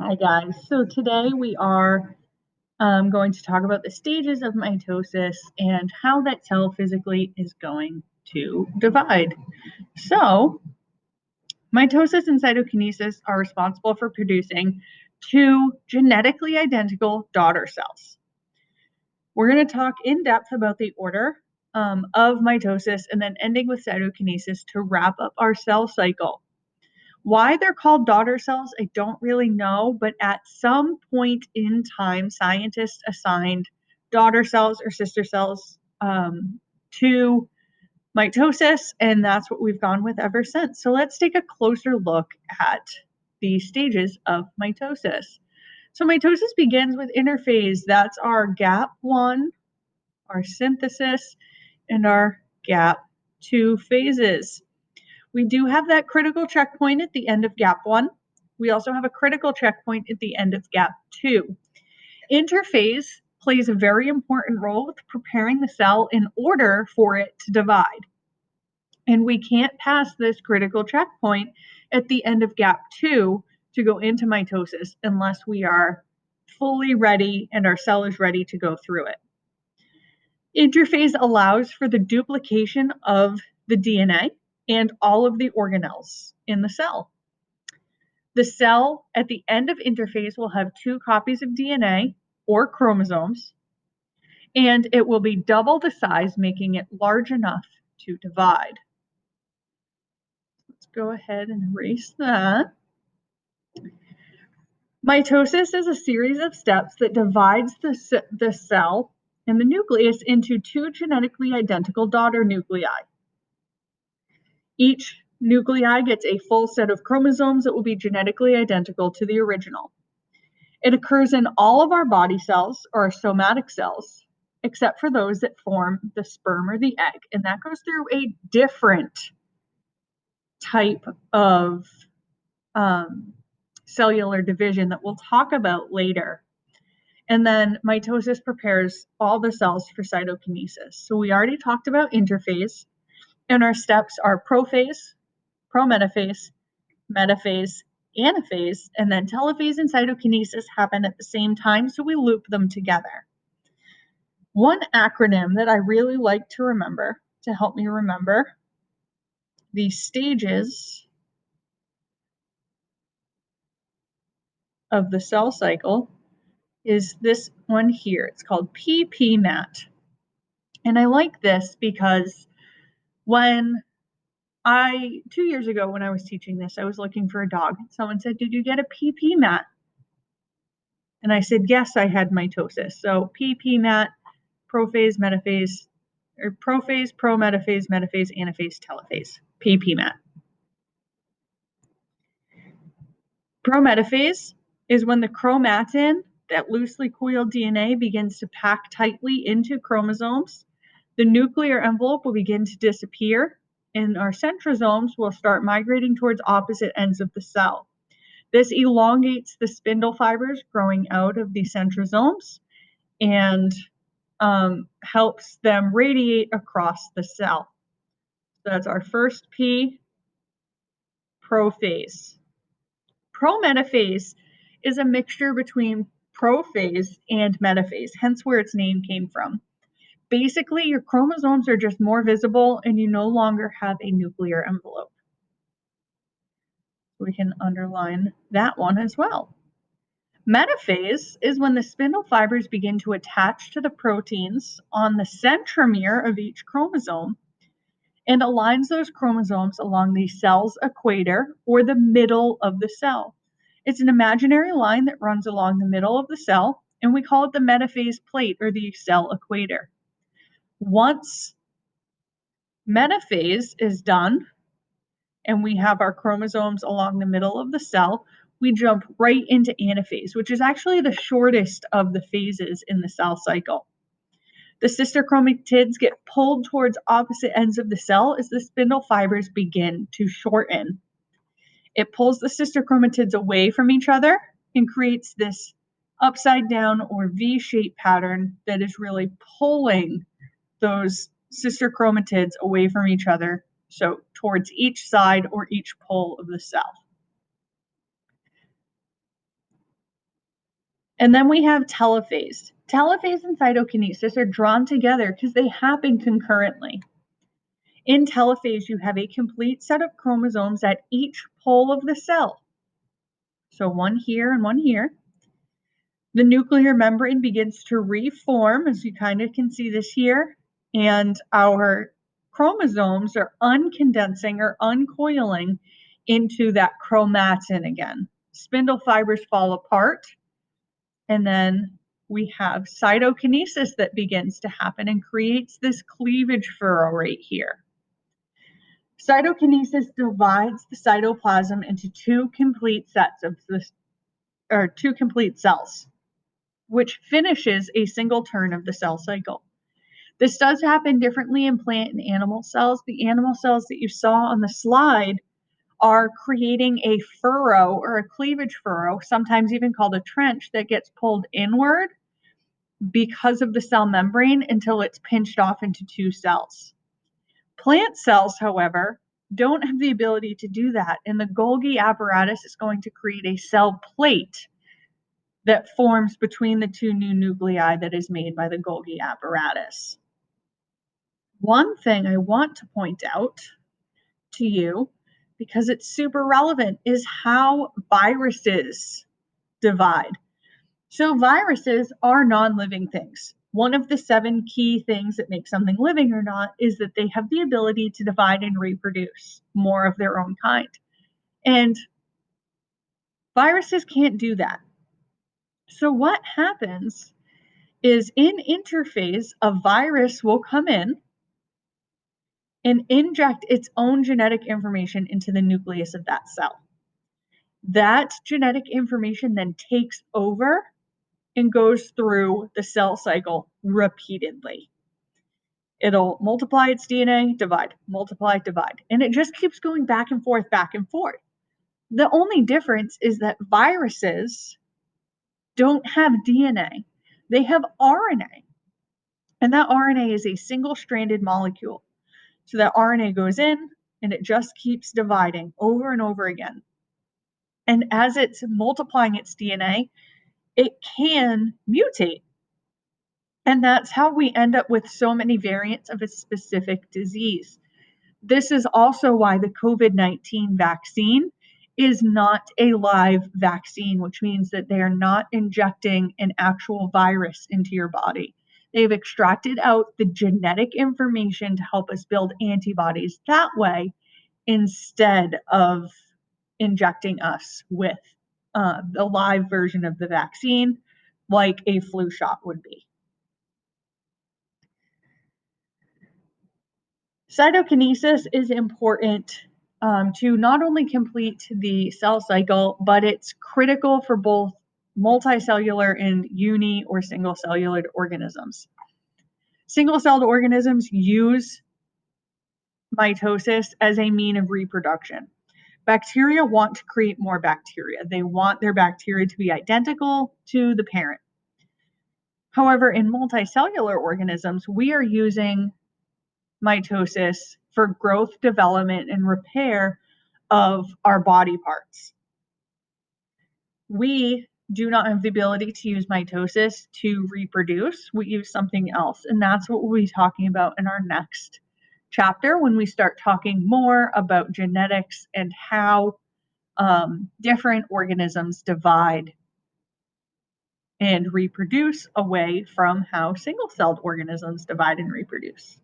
Hi guys, so today we are going to talk about the stages of mitosis and how that cell physically is going to divide. So, mitosis and cytokinesis are responsible for producing two genetically identical daughter cells. We're going to talk in depth about the order of mitosis and then ending with cytokinesis to wrap up our cell cycle. Why they're called daughter cells, I don't really know, but at some point in time, scientists assigned daughter cells or sister cells to mitosis, and that's what we've gone with ever since. So let's take a closer look at the stages of mitosis. So mitosis begins with interphase. That's our gap 1, our synthesis, and our gap 2 phases. We do have that critical checkpoint at the end of gap 1. We also have a critical checkpoint at the end of gap 2. Interphase plays a very important role with preparing the cell in order for it to divide. And we can't pass this critical checkpoint at the end of gap 2 to go into mitosis unless we are fully ready and our cell is ready to go through it. Interphase allows for the duplication of the DNA and all of the organelles in the cell. The cell at the end of interphase will have 2 copies of DNA or chromosomes, and it will be double the size, making it large enough to divide. Let's go ahead and erase that. Mitosis is a series of steps that divides the cell and the nucleus into 2 genetically identical daughter nuclei. Each nuclei gets a full set of chromosomes that will be genetically identical to the original. It occurs in all of our body cells or somatic cells, except for those that form the sperm or the egg. And that goes through a different type of cellular division that we'll talk about later. And then mitosis prepares all the cells for cytokinesis. So we already talked about interphase, and our steps are prophase, prometaphase, metaphase, anaphase, and then telophase and cytokinesis happen at the same time, so we loop them together. One acronym that I really like to remember to help me remember the stages of the cell cycle is this one here. It's called PPMAT. And I like this because 2 years ago when I was teaching this, I was looking for a dog. Someone said, "Did you get a PPMAT?" And I said, yes, I had mitosis. So PPMAT, prophase, metaphase, or prophase, prometaphase, metaphase, anaphase, telophase, PPMAT. Prometaphase is when the chromatin, that loosely coiled DNA, begins to pack tightly into chromosomes. The nuclear envelope will begin to disappear, and our centrosomes will start migrating towards opposite ends of the cell. This elongates the spindle fibers growing out of the centrosomes and helps them radiate across the cell. So that's our first P, prophase. Prometaphase is a mixture between prophase and metaphase, hence where its name came from. Basically, your chromosomes are just more visible and you no longer have a nuclear envelope. We can underline that one as well. Metaphase is when the spindle fibers begin to attach to the proteins on the centromere of each chromosome and aligns those chromosomes along the cell's equator or the middle of the cell. It's an imaginary line that runs along the middle of the cell, and we call it the metaphase plate or the cell equator. Once metaphase is done, and we have our chromosomes along the middle of the cell, we jump right into anaphase, which is actually the shortest of the phases in the cell cycle. The sister chromatids get pulled towards opposite ends of the cell as the spindle fibers begin to shorten. It pulls the sister chromatids away from each other and creates this upside down or V-shaped pattern that is really pulling those sister chromatids away from each other, so towards each side or each pole of the cell. And then we have telophase. Telophase and cytokinesis are drawn together because they happen concurrently. In telophase, you have a complete set of chromosomes at each pole of the cell. So one here and one here. The nuclear membrane begins to reform, as you kind of can see this here, and our chromosomes are uncondensing or uncoiling into that chromatin again. Spindle fibers fall apart, and then we have cytokinesis that begins to happen and creates this cleavage furrow right here. Cytokinesis divides the cytoplasm into two complete cells, which finishes a single turn of the cell cycle. This does happen differently in plant and animal cells. The animal cells that you saw on the slide are creating a furrow or a cleavage furrow, sometimes even called a trench, that gets pulled inward because of the cell membrane until it's pinched off into two cells. Plant cells, however, don't have the ability to do that, and the Golgi apparatus is going to create a cell plate that forms between the two new nuclei that is made by the Golgi apparatus. One thing I want to point out to you, because it's super relevant, is how viruses divide. So viruses are non-living things. One of the 7 key things that make something living or not is that they have the ability to divide and reproduce more of their own kind. And viruses can't do that. So what happens is in interphase, a virus will come in and inject its own genetic information into the nucleus of that cell. That genetic information then takes over and goes through the cell cycle repeatedly. It'll multiply its DNA, divide, multiply, divide, and it just keeps going back and forth, back and forth. The only difference is that viruses don't have DNA, they have RNA, and that RNA is a single-stranded molecule. So that RNA goes in and it just keeps dividing over and over again. And as it's multiplying its DNA, it can mutate. And that's how we end up with so many variants of a specific disease. This is also why the COVID-19 vaccine is not a live vaccine, which means that they are not injecting an actual virus into your body. They've extracted out the genetic information to help us build antibodies that way instead of injecting us with the live version of the vaccine like a flu shot would be. Cytokinesis is important to not only complete the cell cycle, but it's critical for both multicellular and uni or single cellular organisms. Single-celled organisms use mitosis as a mean of reproduction. Bacteria want to create more bacteria. They want their bacteria to be identical to the parent. However, in multicellular organisms, we are using mitosis for growth, development, and repair of our body parts. We do not have the ability to use mitosis to reproduce. We use something else, and that's what we'll be talking about in our next chapter when we start talking more about genetics and how different organisms divide and reproduce away from how single-celled organisms divide and reproduce.